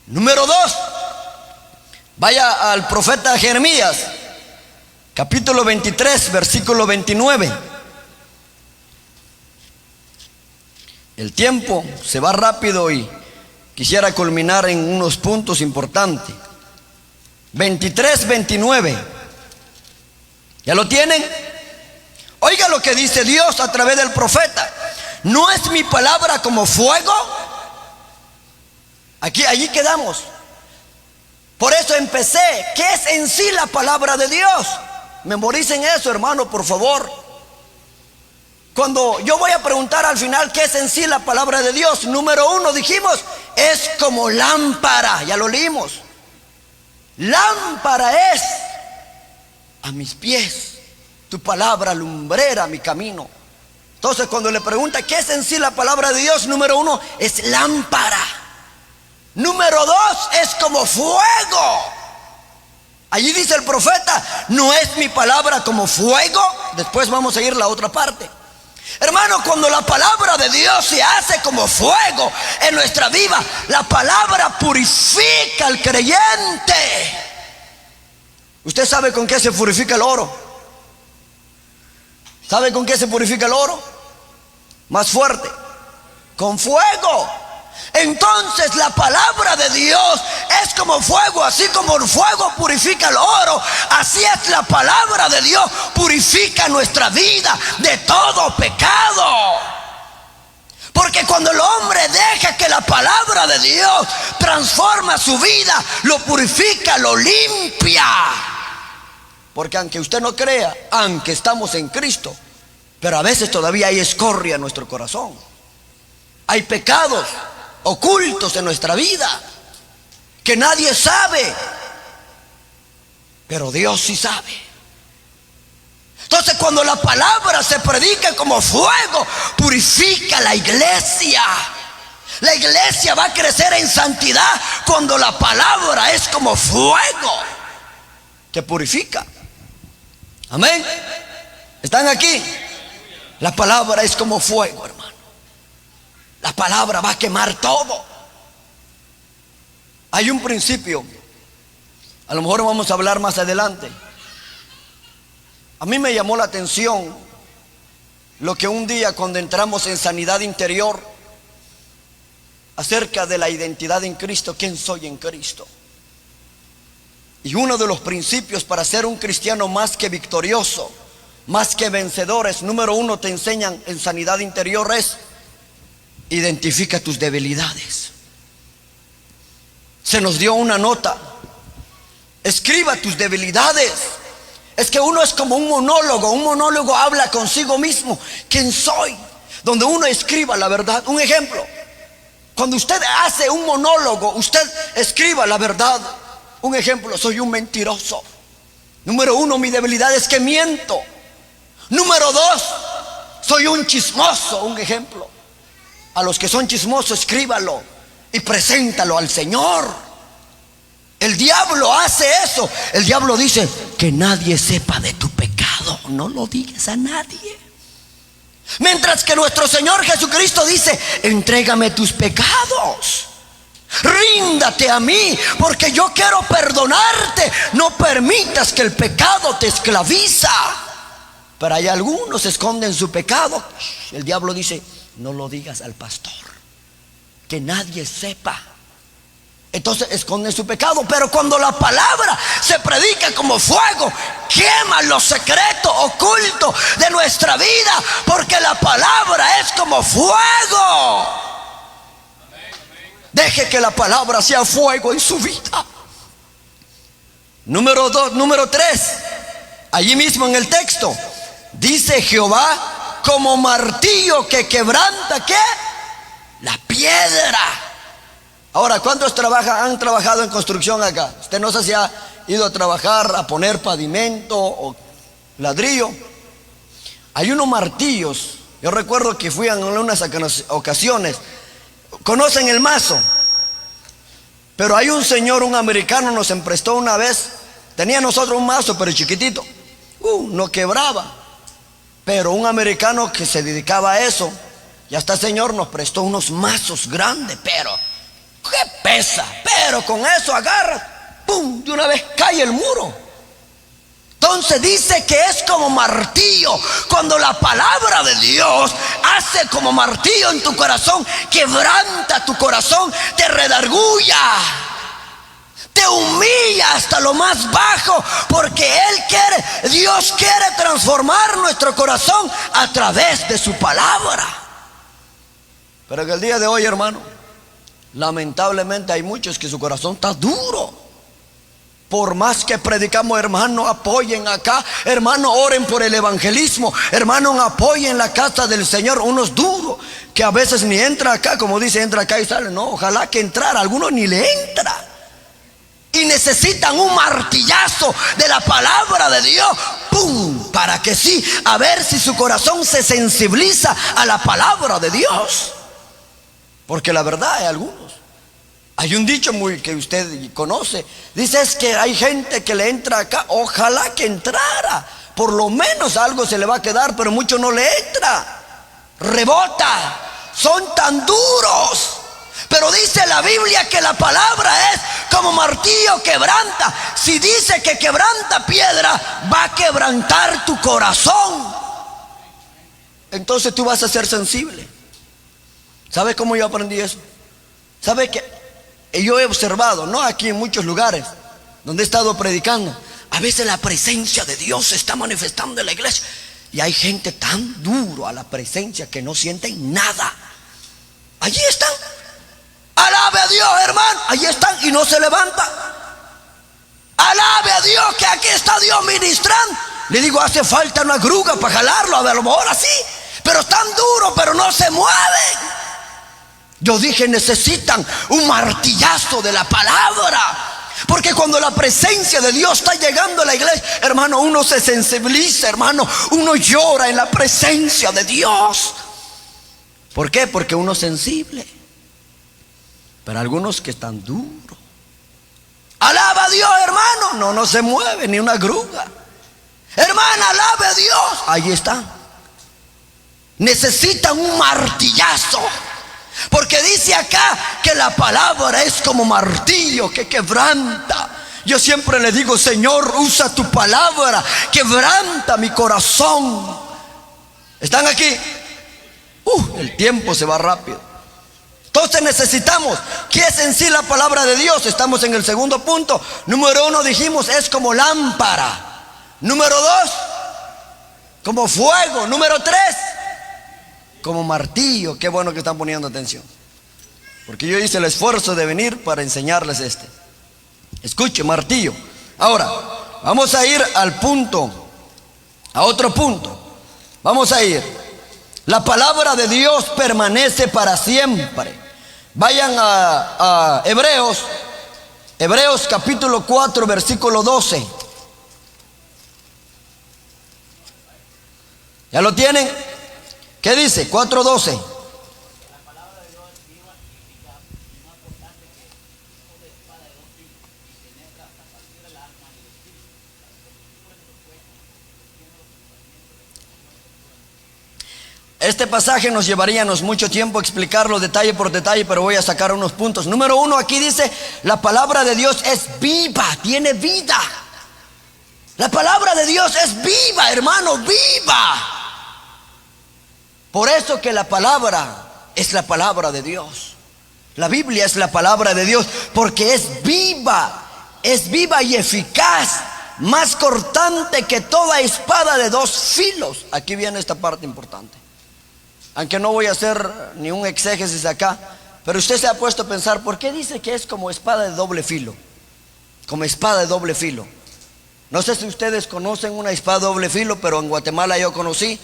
Número 2, vaya al profeta Jeremías, capítulo 23, versículo 29. El tiempo se va rápido y quisiera culminar en unos puntos importantes. 23, 29. ¿Ya lo tienen? Oiga lo que dice Dios a través del profeta. ¿No es mi palabra como fuego? Allí quedamos. Por eso empecé. ¿Qué es en sí la palabra de Dios? Memoricen eso, hermano, por favor. Cuando yo voy a preguntar al final qué es en sí la palabra de Dios, número 1 dijimos, es como lámpara, ya lo leímos. Lámpara es a mis pies, tu palabra lumbrera mi camino. Entonces cuando le pregunta qué es en sí la palabra de Dios, número 1 es lámpara. Número 2 es como fuego. Allí dice el profeta, no es mi palabra como fuego. Después vamos a ir a la otra parte. Hermano, cuando la palabra de Dios se hace como fuego en nuestra vida, la palabra purifica al creyente. ¿Usted sabe con qué se purifica el oro? ¿Sabe con qué se purifica el oro? Más fuerte, con fuego. Entonces la palabra de Dios es como fuego. Así como el fuego purifica el oro, así es la palabra de Dios, purifica nuestra vida de todo pecado. Porque cuando el hombre deja que la palabra de Dios transforma su vida, lo purifica, lo limpia. Porque aunque usted no crea, aunque estamos en Cristo, pero a veces todavía hay escoria en nuestro corazón. Hay pecados ocultos en nuestra vida que nadie sabe, pero Dios sí sabe. Entonces cuando la palabra se predica como fuego, purifica la iglesia. La iglesia va a crecer en santidad cuando la palabra es como fuego que purifica. Amén. ¿Están aquí? La palabra es como fuego, hermano. La palabra va a quemar todo. Hay un principio, a lo mejor vamos a hablar más adelante. A mí me llamó la atención lo que un día, cuando entramos en sanidad interior, acerca de la identidad en Cristo, quién soy en Cristo. Y uno de los principios para ser un cristiano más que victorioso, más que vencedores, número 1 te enseñan en sanidad interior es: identifica tus debilidades. Se nos dio una nota: escriba tus debilidades. Es que uno es como un monólogo habla consigo mismo. ¿Quién soy? Donde uno escriba la verdad. Un ejemplo: cuando usted hace un monólogo, usted escriba la verdad. Un ejemplo: soy un mentiroso. Número 1, mi debilidad es que miento. Número 2, soy un chismoso. Un ejemplo: a los que son chismosos, escríbalo y preséntalo al Señor. El diablo hace eso. El diablo dice: que nadie sepa de tu pecado, no lo digas a nadie. Mientras que nuestro Señor Jesucristo dice: entrégame tus pecados, ríndate a mí, porque yo quiero perdonarte. No permitas que el pecado te esclaviza. Pero hay algunos que esconden su pecado. El diablo dice: no lo digas al pastor, que nadie sepa. Entonces esconden su pecado. Pero cuando la palabra se predica como fuego, quema los secretos ocultos de nuestra vida, porque la palabra es como fuego. Deje que la palabra sea fuego en su vida. Número 3, allí mismo en el texto dice: Jehová como martillo que quebranta, ¿qué? La piedra. Ahora, ¿cuántos han trabajado en construcción acá? Usted no sé si ha ido a trabajar, a poner pavimento o ladrillo. Hay unos martillos. Yo recuerdo que fui en unas ocasiones. ¿Conocen el mazo? Pero hay un señor, un americano, nos emprestó una vez. Tenía nosotros un mazo, pero chiquitito. No quebraba. Pero un americano que se dedicaba a eso, y hasta el señor nos prestó unos mazos grandes, pero ¿qué pesa? Pero con eso agarra, ¡pum!, de una vez cae el muro. Entonces dice que es como martillo. Cuando la palabra de Dios hace como martillo en tu corazón, quebranta tu corazón, te redarguya, te humilla hasta lo más bajo, porque Dios quiere transformar nuestro corazón a través de su palabra. Pero que el día de hoy, hermano, lamentablemente hay muchos que su corazón está duro. Por más que predicamos, hermano, apoyen acá, hermano, oren por el evangelismo, hermano, apoyen la casa del Señor. Unos duros que a veces ni entra acá, como dice, entra acá y sale. No, ojalá que entrara, algunos ni le entra. y necesitan un martillazo de la palabra de Dios, ¡pum!, para que sí, a ver si su corazón se sensibiliza a la palabra de Dios. Porque la verdad hay algunos. Hay un dicho muy que usted conoce, dice, es que hay gente que le entra acá, ojalá que entrara, por lo menos algo se le va a quedar, pero mucho no le entra, rebota, son tan duros. Pero dice la Biblia que la palabra es como martillo, quebranta. Si dice que quebranta piedra, va a quebrantar tu corazón. Entonces tú vas a ser sensible. ¿Sabe cómo yo aprendí eso? ¿Sabe que yo he observado, no aquí, en muchos lugares donde he estado predicando, a veces la presencia de Dios se está manifestando en la iglesia y hay gente tan duro a la presencia que no sienten nada? Allí están. Alabe a Dios, hermano. Allí están y no se levantan. Alabe a Dios, que aquí está Dios ministrando. Le digo, hace falta una grúa para jalarlo, a lo mejor así, pero están duros, pero no se mueven. Yo dije, necesitan un martillazo de la palabra, porque cuando la presencia de Dios está llegando a la iglesia, hermano, uno se sensibiliza, hermano, uno llora en la presencia de Dios. ¿Por qué? Porque uno es sensible. Pero algunos que están duros, alaba a Dios, hermano, no se mueve ni una grúa. Hermana, alabe a Dios, ahí está. Necesitan un martillazo, porque dice acá que la palabra es como martillo que quebranta. Yo siempre le digo, Señor, usa tu palabra, quebranta mi corazón. ¿Están aquí? El tiempo se va rápido. Entonces necesitamos, ¿qué es en sí la palabra de Dios? Estamos en el segundo punto. Número 1 dijimos, es como lámpara. Número 2, como fuego. Número 3, como martillo. Qué bueno que están poniendo atención, porque yo hice el esfuerzo de venir para enseñarles este. Escuche, martillo. Ahora, vamos a ir al punto, a otro punto. Vamos a ir. La palabra de Dios permanece para siempre. Vayan a Hebreos capítulo 4, versículo 12. ¿Ya lo tienen? ¿Qué dice? 4:12. Este pasaje nos llevaría mucho tiempo explicarlo detalle por detalle, pero voy a sacar unos puntos. Número 1, aquí dice, la palabra de Dios es viva, tiene vida. La palabra de Dios es viva, hermano, viva. Por eso que la palabra es la palabra de Dios. La Biblia es la palabra de Dios, porque es viva y eficaz, más cortante que toda espada de 2 filos. Aquí viene esta parte importante. Aunque no voy a hacer ni un exégesis acá, pero usted se ha puesto a pensar, ¿por qué dice que es como espada de doble filo? Como espada de doble filo. No sé si ustedes conocen una espada de doble filo, pero en Guatemala yo conocí,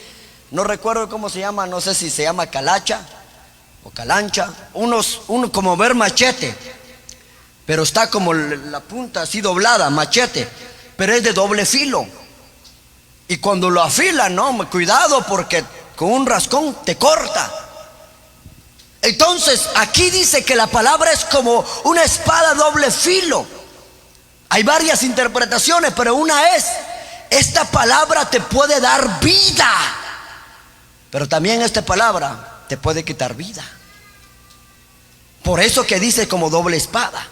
no recuerdo cómo se llama, no sé si se llama calacha o calancha, uno como ver machete, pero está como la punta así doblada, machete, pero es de doble filo. Y cuando lo afilan, no, cuidado, porque con un rascón te corta. Entonces aquí dice que la palabra es como una espada doble filo. Hay varias interpretaciones, pero una es, esta palabra te puede dar vida, pero también esta palabra te puede quitar vida. Por eso que dice como doble espada.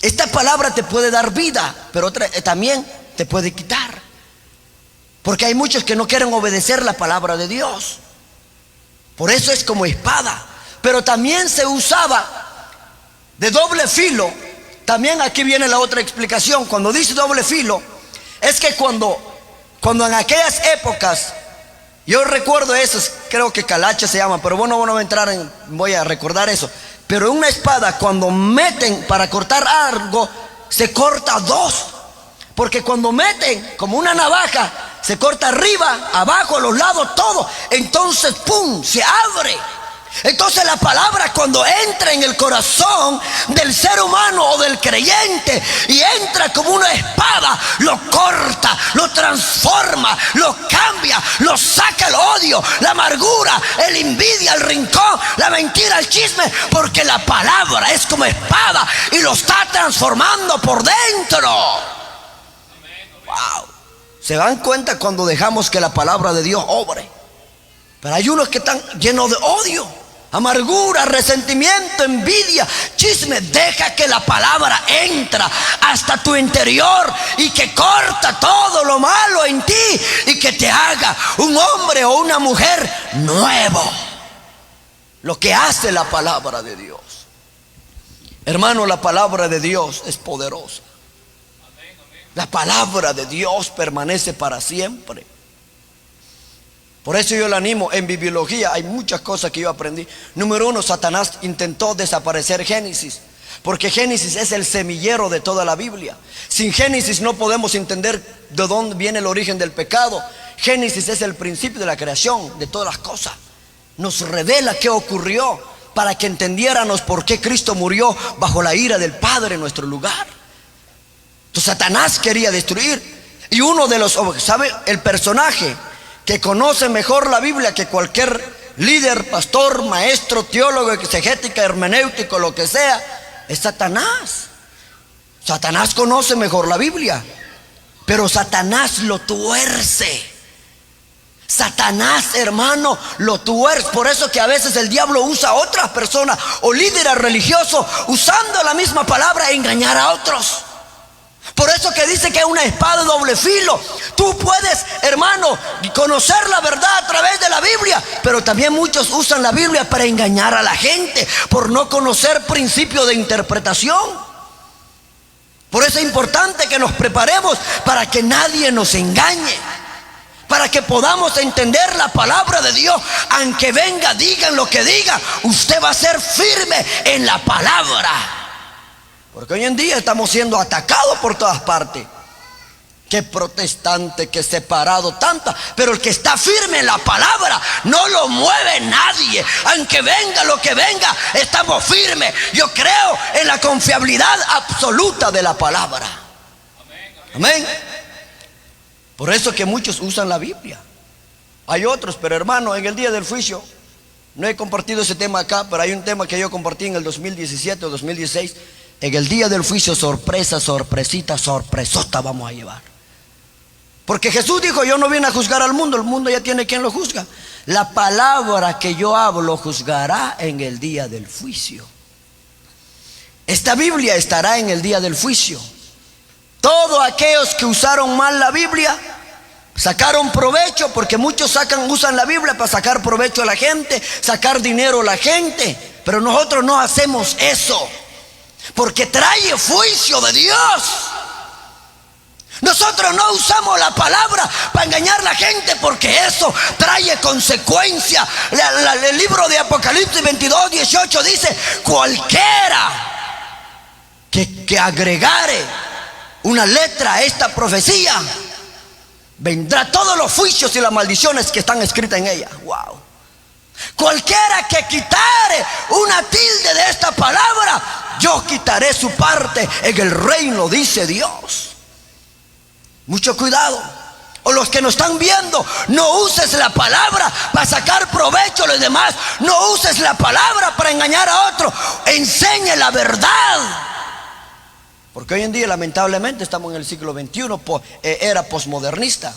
Esta palabra te puede dar vida, pero también te puede quitar. Porque hay muchos que no quieren obedecer la palabra de Dios. Por eso es como espada. Pero también se usaba de doble filo. También aquí viene la otra explicación. Cuando dice doble filo, es que cuando en aquellas épocas, yo recuerdo eso, creo que calacha se llama, pero bueno, no voy a recordar eso. Pero una espada, cuando meten para cortar algo, se corta 2. Porque cuando meten como una navaja, se corta arriba, abajo, a los lados, todo. Entonces, ¡pum!, se abre. Entonces la palabra, cuando entra en el corazón del ser humano o del creyente y entra como una espada, lo corta, lo transforma, lo cambia, lo saca el odio, la amargura, el envidia, el rincón, la mentira, el chisme, porque la palabra es como espada y lo está transformando por dentro. Wow. ¿Se dan cuenta cuando dejamos que la palabra de Dios obre? Pero hay unos que están llenos de odio, amargura, resentimiento, envidia, chisme. Deja que la palabra entra hasta tu interior y que corta todo lo malo en ti y que te haga un hombre o una mujer nuevo. Lo que hace la palabra de Dios. Hermano, la palabra de Dios es poderosa. La palabra de Dios permanece para siempre. Por eso yo le animo. En bibliología hay muchas cosas que yo aprendí. Número uno, Satanás intentó desaparecer Génesis, porque Génesis es el semillero de toda la Biblia. Sin Génesis no podemos entender de dónde viene el origen del pecado. Génesis es el principio de la creación de todas las cosas. Nos revela qué ocurrió para que entendiéramos por qué Cristo murió bajo la ira del Padre en nuestro lugar. Entonces Satanás quería destruir. Y uno de los, ¿sabe? El personaje que conoce mejor la Biblia que cualquier líder, pastor, maestro, teólogo, exegética, hermenéutico, lo que sea, es Satanás. Satanás conoce mejor la Biblia, pero Satanás lo tuerce. Satanás, hermano, lo tuerce. Por eso que a veces el diablo usa a otras personas o líderes religiosos usando la misma palabra a engañar a otros. Por eso que dice que es una espada de doble filo. Tú puedes, hermano, conocer la verdad a través de la Biblia, pero también muchos usan la Biblia para engañar a la gente por no conocer principios de interpretación. Por eso es importante que nos preparemos para que nadie nos engañe, para que podamos entender la palabra de Dios. Aunque venga, digan lo que digan, usted va a ser firme en la palabra. Porque hoy en día estamos siendo atacados por todas partes. Qué protestante, qué separado, tanta. Pero el que está firme en la palabra no lo mueve nadie. Aunque venga lo que venga, estamos firmes. Yo creo en la confiabilidad absoluta de la palabra. Amén. Por eso que muchos usan la Biblia. Hay otros, pero hermano, en el día del juicio, no he compartido ese tema acá, pero hay un tema que yo compartí en el 2017 o 2016. En el día del juicio, sorpresa, sorpresita, sorpresota vamos a llevar. Porque Jesús dijo: yo no vine a juzgar al mundo, el mundo ya tiene quien lo juzga. La palabra que yo hablo juzgará en el día del juicio. Esta Biblia estará en el día del juicio. Todos aquellos que usaron mal la Biblia, sacaron provecho, porque muchos usan la Biblia para sacar provecho a la gente, sacar dinero a la gente. Pero nosotros no hacemos eso, porque trae juicio de Dios. Nosotros no usamos la palabra para engañar a la gente, porque eso trae consecuencias. El libro de Apocalipsis 22:18 dice: cualquiera que agregare una letra a esta profecía, vendrá todos los juicios y las maldiciones que están escritas en ella. Wow. Cualquiera que quitare una tilde de esta palabra, yo quitaré su parte en el reino, dice Dios. Mucho cuidado. O los que nos están viendo, no uses la palabra para sacar provecho a los demás. No uses la palabra para engañar a otro. Enseñe la verdad. Porque hoy en día, lamentablemente, estamos en el siglo XXI, era posmodernista.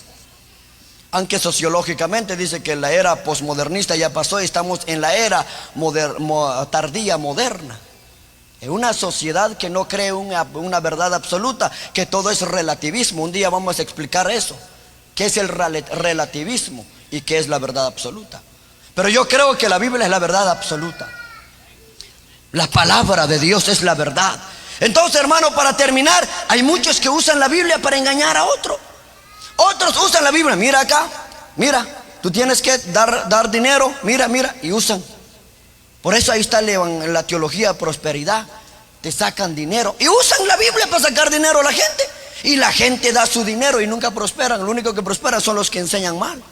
Aunque sociológicamente dice que la era posmodernista ya pasó y estamos en la era tardía moderna. En una sociedad que no cree una verdad absoluta, que todo es relativismo. Un día vamos a explicar eso, qué es el relativismo y qué es la verdad absoluta. Pero yo creo que la Biblia es la verdad absoluta. La palabra de Dios es la verdad. Entonces, hermano, para terminar, hay muchos que usan la Biblia para engañar a otro. Otros usan la Biblia. Mira acá, mira, tú tienes que dar dinero, mira, y usan. Por eso ahí está la teología de prosperidad. Te sacan dinero y usan la Biblia para sacar dinero a la gente. Y la gente da su dinero y nunca prosperan. Lo único que prosperan son los que enseñan mal.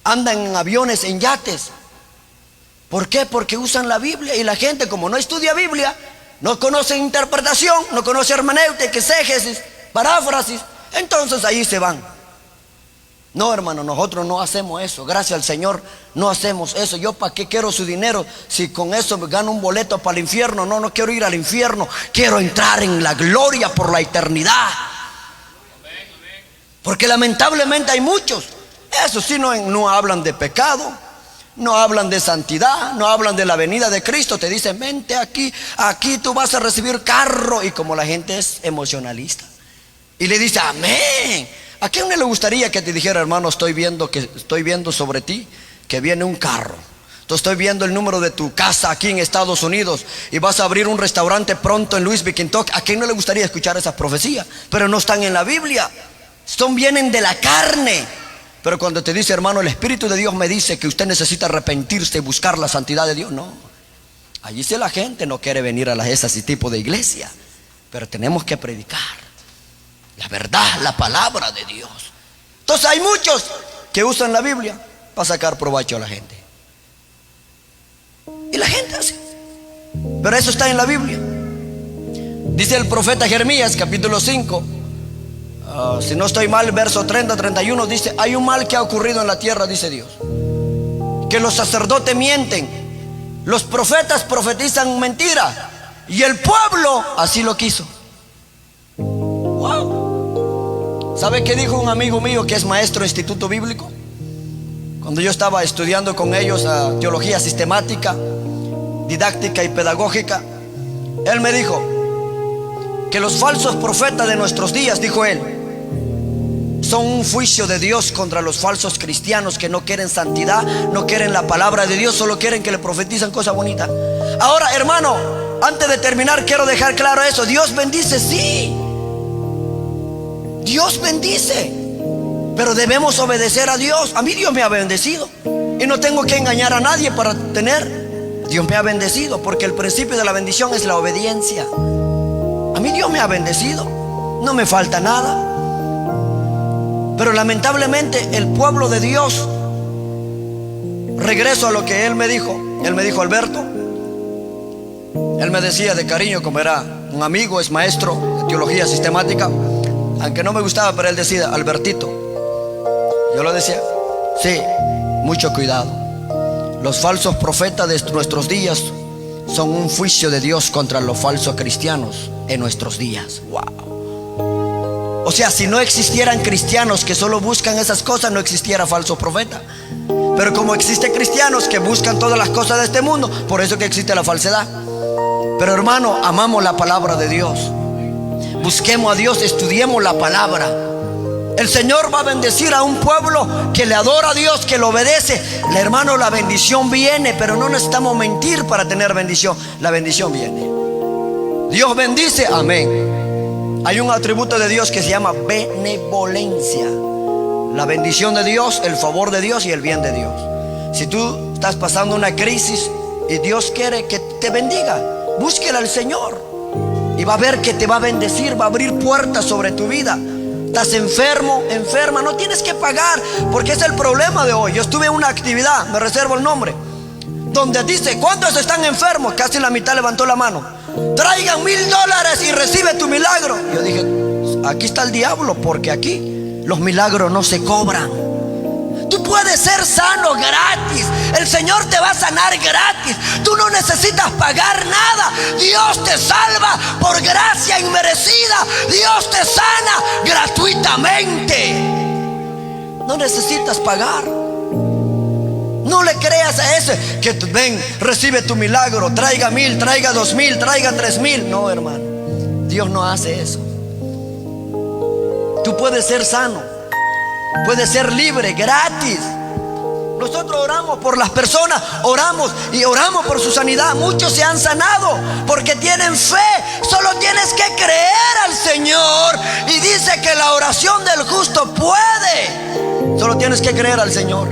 Andan en aviones, en yates, ¿Por qué? Porque usan la Biblia, y la gente, como no estudia Biblia, no conoce interpretación, no conoce hermenéutica, exégesis, paráfrasis, entonces ahí se van. No, hermano, nosotros no hacemos eso. Gracias al Señor no hacemos eso. Yo para qué quiero su dinero si con eso me gano un boleto para el infierno. No, no quiero ir al infierno, quiero entrar en la gloria por la eternidad. Porque lamentablemente hay muchos, eso sí, no hablan de pecado, no hablan de santidad, no hablan de la venida de Cristo. Te dicen, vente aquí tú vas a recibir carro. Y como la gente es emocionalista y le dice, amén. ¿A quién no le gustaría que te dijera, hermano, estoy viendo sobre ti que viene un carro? Estoy viendo el número de tu casa aquí en Estados Unidos y vas a abrir un restaurante pronto en Louisville, Kentucky. ¿A quién no le gustaría escuchar esas profecías? Pero no están en la Biblia. Vienen de la carne. Pero cuando te dice, hermano, el Espíritu de Dios me dice que usted necesita arrepentirse y buscar la santidad de Dios, no. Allí sí la gente no quiere venir a ese tipo de iglesia. Pero tenemos que predicar la verdad, la palabra de Dios. Entonces hay muchos que usan la Biblia para sacar provecho a la gente. Y la gente hace. Pero eso está en la Biblia. Dice el profeta Jeremías, capítulo 5, si no estoy mal, verso 30-31, dice, hay un mal que ha ocurrido en la tierra, dice Dios, que los sacerdotes mienten, los profetas profetizan mentira, y el pueblo así lo quiso. Wow. ¿Sabe qué dijo un amigo mío que es maestro de instituto bíblico? Cuando yo estaba estudiando con ellos teología sistemática, didáctica y pedagógica, él me dijo que los falsos profetas de nuestros días, dijo él, son un juicio de Dios contra los falsos cristianos que no quieren santidad, no quieren la palabra de Dios, solo quieren que le profetizan cosas bonitas. Ahora, hermano, antes de terminar quiero dejar claro eso. Dios bendice, sí, Dios bendice, pero debemos obedecer a Dios. A mí Dios me ha bendecido y no tengo que engañar a nadie para tener. Dios me ha bendecido porque el principio de la bendición es la obediencia. A mí Dios me ha bendecido, no me falta nada. Pero lamentablemente el pueblo de Dios, regreso a lo que él me dijo, Alberto, él me decía de cariño, como era un amigo, es maestro de teología sistemática, aunque no me gustaba, pero él decía, Albertito, yo lo decía, sí, mucho cuidado. Los falsos profetas de nuestros días son un juicio de Dios contra los falsos cristianos en nuestros días. Wow. O sea, si no existieran cristianos que solo buscan esas cosas, no existiera falso profeta. Pero como existen cristianos que buscan todas las cosas de este mundo, por eso que existe la falsedad. Pero hermano, amamos la palabra de Dios. Busquemos a Dios, estudiemos la palabra. El Señor va a bendecir a un pueblo que le adora a Dios, que lo obedece. Hermano, la bendición viene, pero no necesitamos mentir para tener bendición. La bendición viene. Dios bendice, amén. Hay un atributo de Dios que se llama benevolencia. La bendición de Dios, el favor de Dios y el bien de Dios. Si tú estás pasando una crisis y Dios quiere que te bendiga, búsquela al Señor y va a ver que te va a bendecir, va a abrir puertas sobre tu vida. Estás enfermo, enferma, no tienes que pagar, porque es el problema de hoy. Yo estuve en una actividad, me reservo el nombre, donde dice, ¿cuántos están enfermos? Casi la mitad levantó la mano. Traigan $1000 y recibe tu milagro. Yo dije, aquí está el diablo, porque aquí los milagros no se cobran. Tú puedes ser sano gratis. El Señor te va a sanar gratis. Tú no necesitas pagar nada. Dios te salva por gracia inmerecida. Dios te sana gratuitamente. No necesitas pagar. No le creas a ese que ven, recibe tu milagro, traiga 1000, traiga 2000, traiga 3000. No, hermano, Dios no hace eso. Tú puedes ser sano, puedes ser libre, gratis. Nosotros oramos por las personas, oramos por su sanidad. Muchos se han sanado porque tienen fe. Solo tienes que creer al Señor. Y dice que la oración del justo puede. Solo tienes que creer al Señor,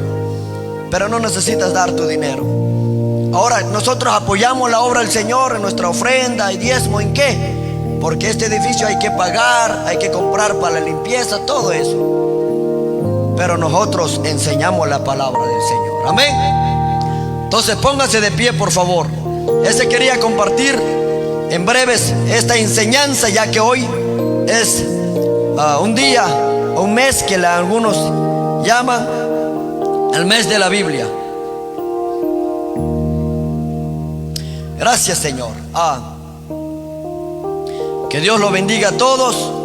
pero no necesitas dar tu dinero. Ahora nosotros apoyamos la obra del Señor en nuestra ofrenda y diezmo. ¿En qué? Porque este edificio hay que pagar, hay que comprar para la limpieza, todo eso. Pero nosotros enseñamos la palabra del Señor. Amén. Entonces pónganse de pie, por favor. Ese quería compartir en breves esta enseñanza, ya que hoy es un día, un mes que algunos llaman el mes de la Biblia. Gracias, Señor. Que Dios los bendiga a todos.